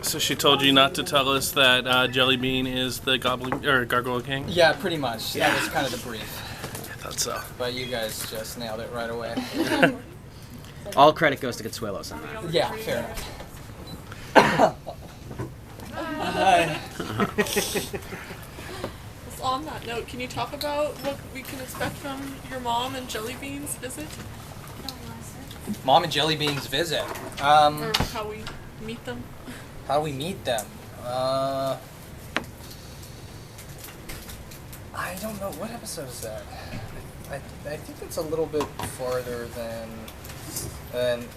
So she told you not to tell us that Jelly Bean is the Goblin or Gargoyle King? Yeah, pretty much. That was kind of the brief. I thought so. But you guys just nailed it right away. All credit goes to Consuelos on that. Yeah, fair enough. Hi. So on that note, can you talk about what we can expect from your mom and Jelly Bean's visit? Mom and Jelly Bean's visit. Or how we meet them? How we meet them? I don't know. What episode is that? I think it's a little bit farther than.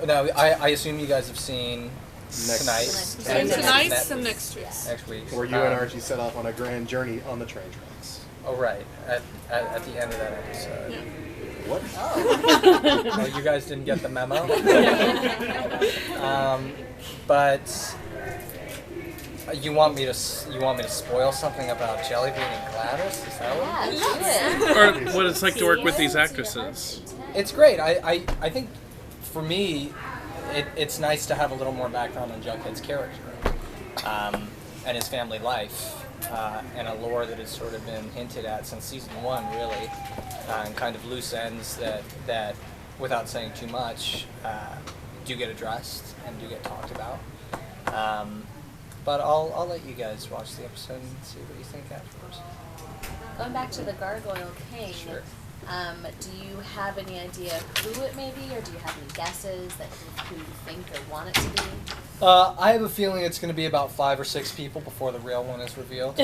No, I assume you guys have seen tonight's. Tonight's and next week. Next week. Where you and Archie set off on a grand journey on the train tracks. Oh right, at the end of that episode. Yeah. What? Oh, you guys didn't get the memo. But you want me to spoil something about Jelly Bean and Gladys? Is that what? Or what it's like to work with these actresses. It's great. I think for me, it's nice to have a little more background on Jughead's character and his family life. And a lore that has sort of been hinted at since season 1, really, and kind of loose ends that without saying too much, do get addressed and do get talked about. But I'll let you guys watch the episode and see what you think afterwards. Going back to the Gargoyle King, Sure. Do you have any idea who it may be, or do you have any guesses that who you think or want it to be? I have a feeling it's going to be about 5 or 6 people before the real one is revealed.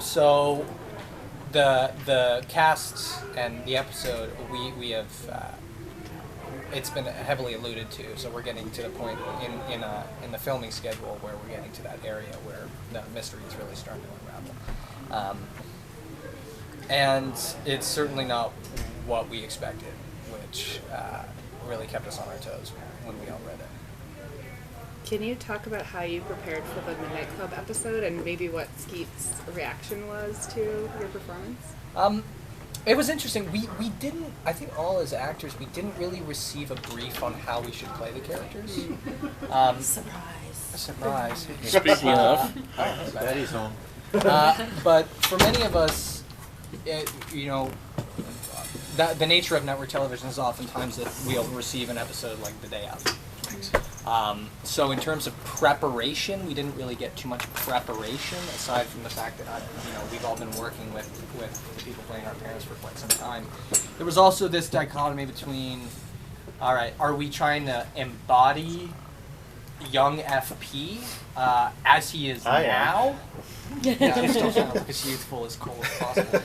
So the cast and the episode we have it's been heavily alluded to. So we're getting to the point in the filming schedule where we're getting to that area where the mystery is really starting to unravel. And it's certainly not what we expected, which really kept us on our toes when we all read it. Can you talk about how you prepared for the Midnight Club episode and maybe what Skeet's reaction was to your performance? It was interesting. We didn't, I think all as actors, we didn't really receive a brief on how we should play the characters. Surprise. Speaking of, Daddy's home. But for many of us, the nature of network television is oftentimes that we'll receive an episode like the day of. So in terms of preparation, we didn't really get too much preparation aside from the fact that we've all been working with the people playing our parents for quite some time. There was also this dichotomy between, all right, are we trying to embody young FP as he is now? Yeah, I'm still trying to look as youthful as cool as possible.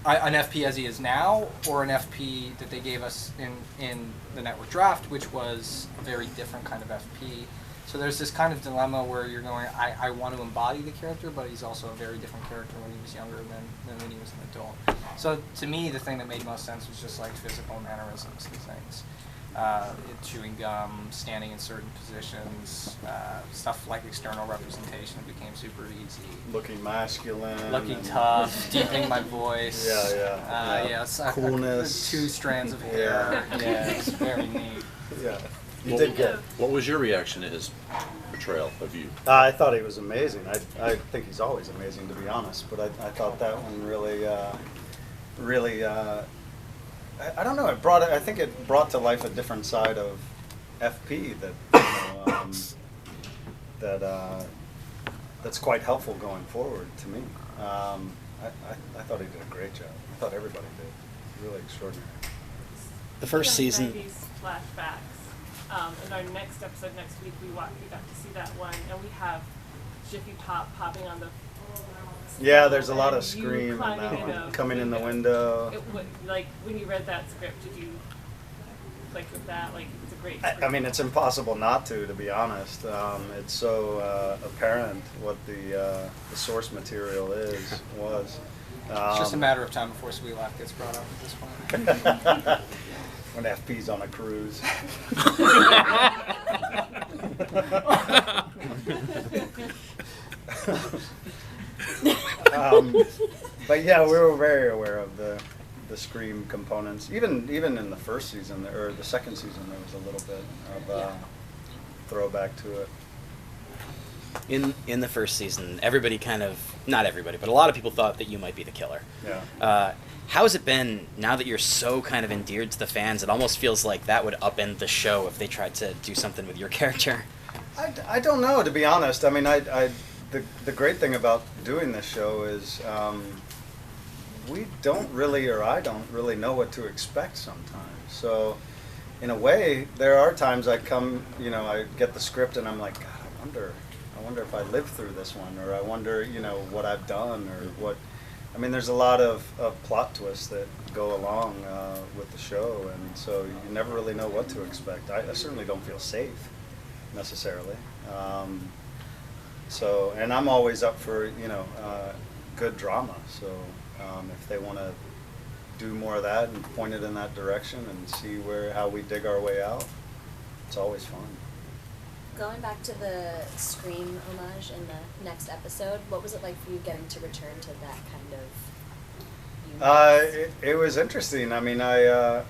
An FP as he is now, or an FP that they gave us in the network draft, which was a very different kind of FP. So there's this kind of dilemma where you're going, I want to embody the character, but he's also a very different character when he was younger than when he was an adult. So to me, the thing that made most sense was just like physical mannerisms and things. Chewing gum, standing in certain positions, stuff like external representation became super easy. Looking masculine. Looking tough, deepening my voice. Coolness. 2 strands of hair. Yeah, it's very neat. Yeah. You did good. What was your reaction to his portrayal of you? I thought he was amazing. I think he's always amazing, to be honest. But I thought that one really, I don't know. I think it brought to life a different side of FP that's quite helpful going forward to me. I thought he did a great job. I thought everybody did. Really extraordinary. The first season. 90s flashbacks. In our next episode next week, we got to see that one, and we have Jiffy Pop popping on the. Yeah, there's a lot of scream in that one. Coming in the window. Like when you read that script, did you like with that? Like it's a great script. I mean, it's impossible not to be honest. It's so apparent what the source material was. It's just a matter of time before Sweet Laugh gets brought up at this point. When FP's on a cruise. But yeah, we were very aware of the the Scream components. Even in the first season or the second season, there was a little bit of throwback to it. In the first season, everybody kind of, not everybody, but a lot of people thought that you might be the killer. Yeah. How has it been now that you're so kind of endeared to the fans? It almost feels like that would upend the show if they tried to do something with your character. I don't know, to be honest. I mean, the great thing about doing this show is we don't really, or I don't really know what to expect sometimes. So, in a way, there are times I come, I get the script and I'm like, God, I wonder if I lived through this one, or I wonder, what I've done, or what. I mean, there's a lot of plot twists that go along with the show, and so you never really know what to expect. I certainly don't feel safe, necessarily. And I'm always up for, good drama. So if they want to do more of that and point it in that direction and see how we dig our way out, it's always fun. Going back to the Scream homage in the next episode, what was it like for you getting to return to that kind of universe? It was interesting. I mean, I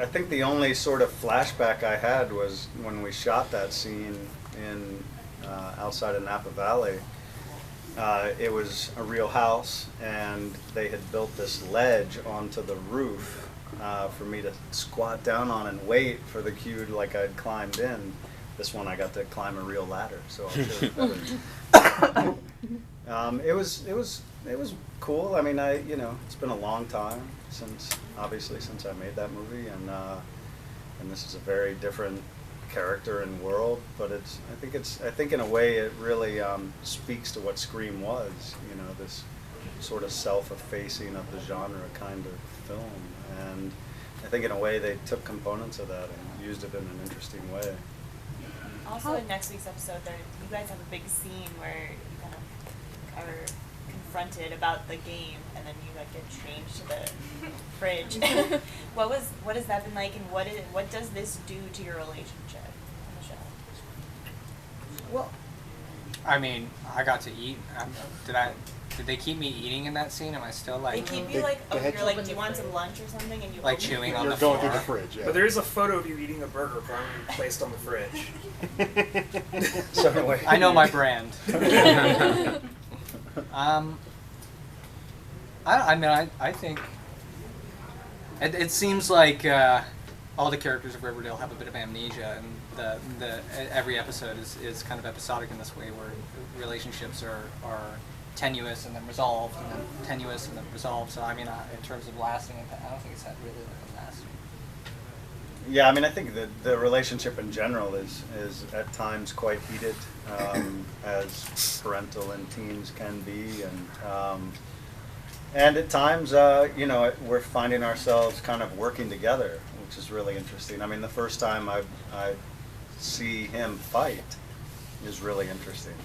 think the only sort of flashback I had was when we shot that scene in outside of Napa Valley. It was a real house, and they had built this ledge onto the roof for me to squat down on and wait for the cue, like I'd climbed in. This one I got to climb a real ladder, so I'll show you better. It was cool. I mean, it's been a long time since I made that movie, and this is a very different character and world. But I think in a way it really speaks to what Scream was. This sort of self-effacing of the genre kind of film, and I think in a way they took components of that and used it in an interesting way. Also, in next week's episode, you guys have a big scene where you kind of are confronted about the game, and then you get changed to the fridge. What has that been like, and what does this do to your relationship on the show? Well, I mean, I got to eat. Did they keep me eating in that scene? Am I still like? They keep you you're like, do you want some lunch or something? And you like chewing on the floor. You're going through the fridge. Yeah. But there is a photo of you eating a burger prominently placed on the fridge. So I know my brand. I think it seems like all the characters of Riverdale have a bit of amnesia, and every episode is kind of episodic in this way, where relationships are tenuous and then resolved, and then tenuous and then resolved. So I mean, in terms of lasting impact, I don't think it's had really like a lasting. Yeah, I mean, I think the relationship in general is at times quite heated, as parental and teens can be, and at times, we're finding ourselves kind of working together, which is really interesting. I mean, the first time I see him fight is really interesting.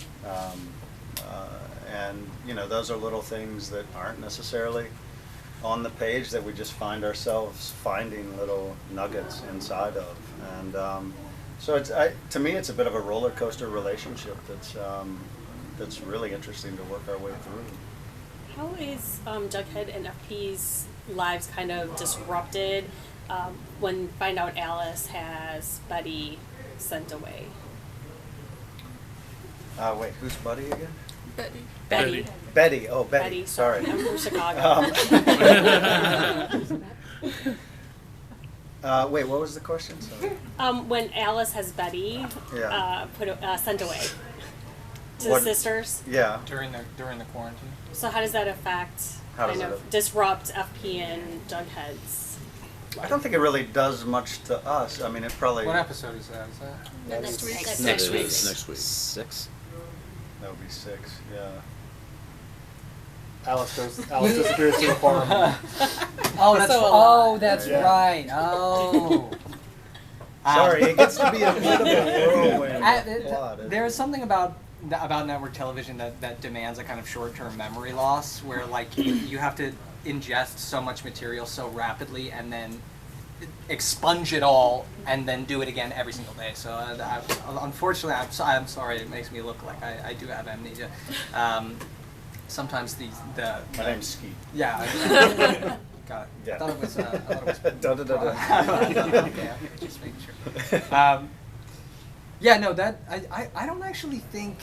And those are little things that aren't necessarily on the page, that we just find ourselves finding little nuggets inside of. And so to me, it's a bit of a roller coaster relationship that's really interesting to work our way through. How is Jughead and FP's lives kind of disrupted when you find out Alice has Betty sent away? Wait, who's Buddy again? Betty. Betty. Oh, Betty. Sorry. I'm from Chicago. Wait, what was the question? Sorry. When Alice has Betty sent away to the sisters. Yeah. During the quarantine. So how does that affect, disrupt FP and Jughead's life? I don't think it really does much to us. I mean, it probably. What episode is that? Next week. Next week. 6. That would be 6. Yeah. Alice disappears to the farm. That's right. Oh. Sorry, it gets to be a bit of a whirlwind plot. There's something about network television that demands a kind of short-term memory loss, where like you have to ingest so much material so rapidly and then expunge it all and then do it again every single day. So unfortunately, I'm sorry, it makes me look like I do have amnesia. Sometimes My name's Skeet. Yeah. Got it. Yeah. I thought it was. Da, da, da, da. Yeah, just making sure. Yeah, no, that I don't actually think.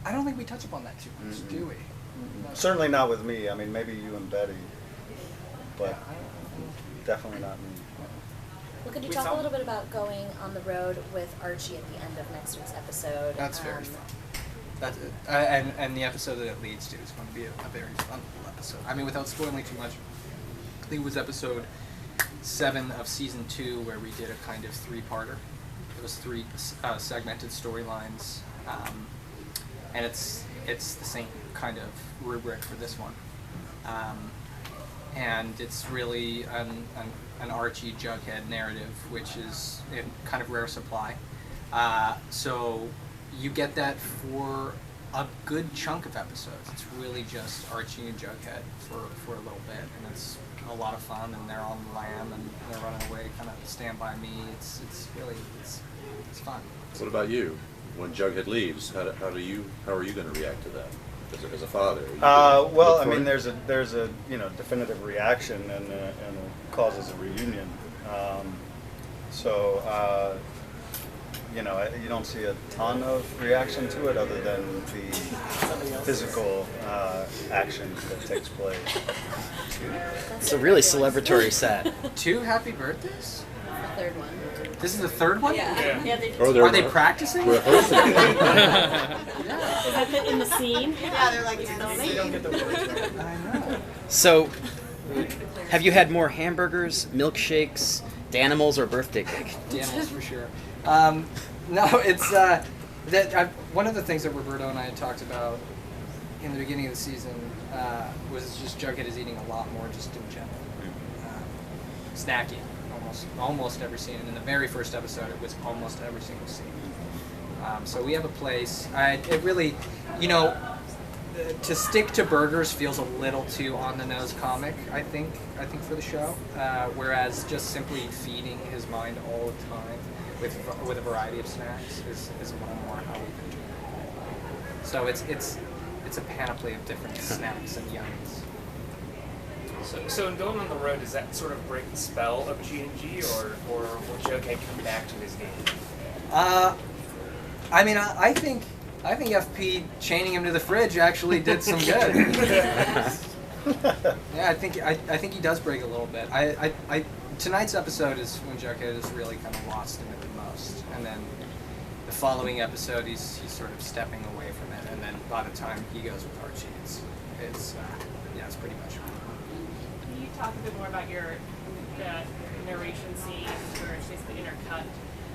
I don't think we touch upon that too much, Mm-mm. do we? No. Certainly not with me. I mean, maybe you and Betty, but Yeah, I don't- definitely not me. Well, could you We talk a found- little bit about going on the road with Archie at the end of next week's episode? That's very fun. That's it. And the episode that it leads to is going to be a very fun little episode. I mean, without spoiling too much, I think it was episode 7 of season 2 where we did a kind of 3-parter. It was 3 segmented storylines, and it's the same kind of rubric for this one. And it's really an Archie Jughead narrative, which is in kind of rare supply. So you get that for a good chunk of episodes. It's really just Archie and Jughead for a little bit, and it's a lot of fun. And they're on the lam and they're running away, kind of Stand By Me. It's really it's fun. What about you? When Jughead leaves, how are you going to react to that as a father? Are you gonna Well, look I for mean, it? there's a definitive reaction and it causes a reunion. You don't see a ton of reaction to it other than the physical action that takes place. It's a really celebratory set. 2 happy birthdays? The third one. This is the 3rd one? Yeah. Yeah, they Oh, they're Are they practicing? rehearsing. Does that fit in the scene? Yeah, they're like, They don't get the words right. I know. So, have you had more hamburgers, milkshakes, Danimals, or birthday cake? Animals for sure. No, it's one of the things that Roberto and I had talked about in the beginning of the season was just Jughead is eating a lot more just in general. Snacking almost every scene, and in the very first episode it was almost every single scene. So we have a place. It really, to stick to burgers feels a little too on the nose comic. I think for the show, whereas just simply feeding his mind all the time with a variety of snacks is a little more how we've enjoyed it. So it's a panoply of different snacks and yummies. So in going on the road, does that sort of break the spell of G&G, or will Jughead come back to his game? I mean, I think FP chaining him to the fridge actually did some good. Yeah, I think he does break a little bit. Tonight's episode is when Jughead is really kind of lost in it the most, and then the following episode he's sort of stepping away from it, and then by the time he goes with Archie, it's pretty much. Can you talk a bit more about the narration scene where it's basically intercut?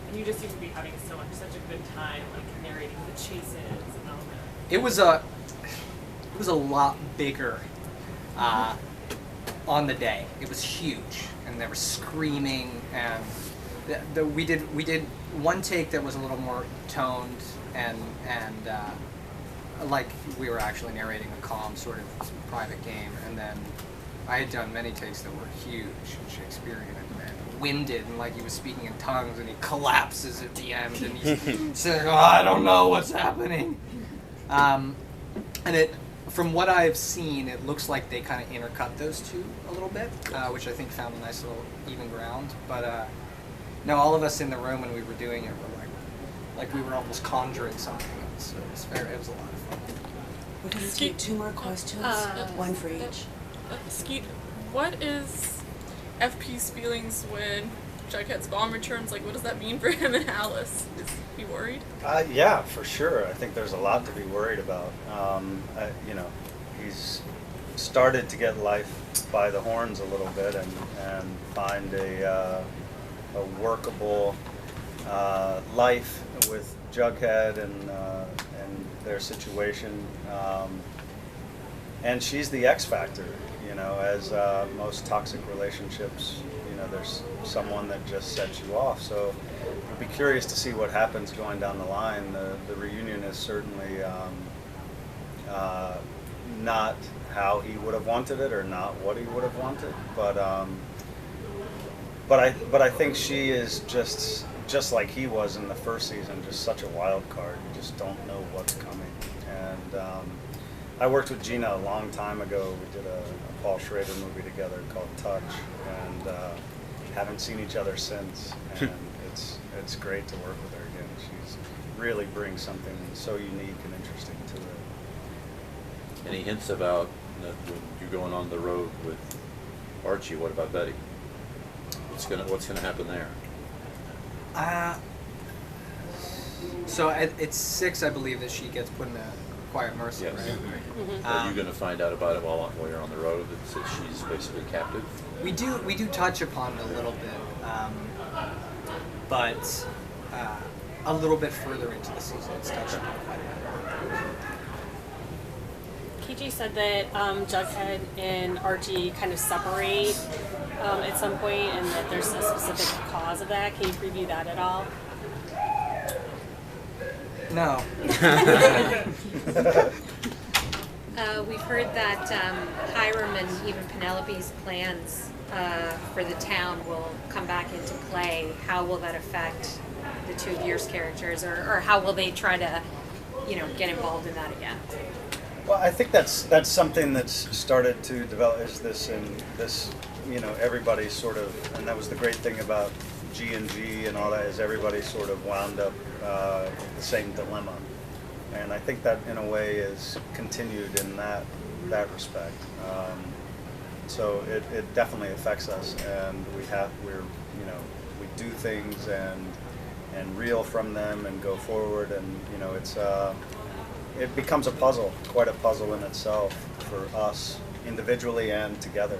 And you just seem to be having such a good time, like narrating the chases and all that. It was a lot bigger on the day. It was huge, and they were screaming, and we did one take that was a little more toned and like we were actually narrating a calm sort of private game, and then I had done many takes that were huge and Shakespearean and winded, and like he was speaking in tongues, and he collapses at the end, and he's saying, "Oh, I don't know what's happening." And from what I've seen, it looks like they kind of intercut those two a little bit, which I think found a nice little even ground. But no, all of us in the room when we were doing it were like we were almost conjuring something. It was a lot of fun. We're going to take 2 more questions, one for each. Skeet, what is FP's feelings when Jughead's mom returns? Like, what does that mean for him and Alice? Is he worried? Yeah, for sure. I think there's a lot to be worried about. He's started to get life by the horns a little bit and find a workable life with Jughead and their situation. And she's the X factor, as most toxic relationships, there's someone that just sets you off. So I'd be curious to see what happens going down the line. The reunion is certainly not how he would have wanted it, or not what he would have wanted, but I think she is just like he was in the first season, just such a wild card. You just don't know what's coming, and I worked with Gina a long time ago. We did a Paul Schrader movie together called Touch, and haven't seen each other since. And it's great to work with her again. She's really brings something so unique and interesting to it. Any hints about when you're going on the road with Archie? What about Betty? What's gonna happen there? So it's 6, I believe, that she gets put in a quiet mercy, Yes. right? Are you going to find out about it while you're on the road that she's basically captive? We do touch upon it a little bit, but a little bit further into the season, it's touched upon quite a bit. KJ said that Jughead and Archie kind of separate at some point, and that there's a specific cause of that. Can you preview that at all? No. We've heard that Hiram and even Penelope's plans for the town will come back into play. How will that affect the two of your characters, or how will they try to, get involved in that again? Well, I think that's something that's started to develop. Is this everybody sort of, and that was the great thing about G&G and all that, is everybody sort of wound up with the same dilemma, and I think that in a way is continued in that respect. So it definitely affects us, and we do things and reel from them and go forward, and it becomes a puzzle, quite a puzzle in itself for us individually and together.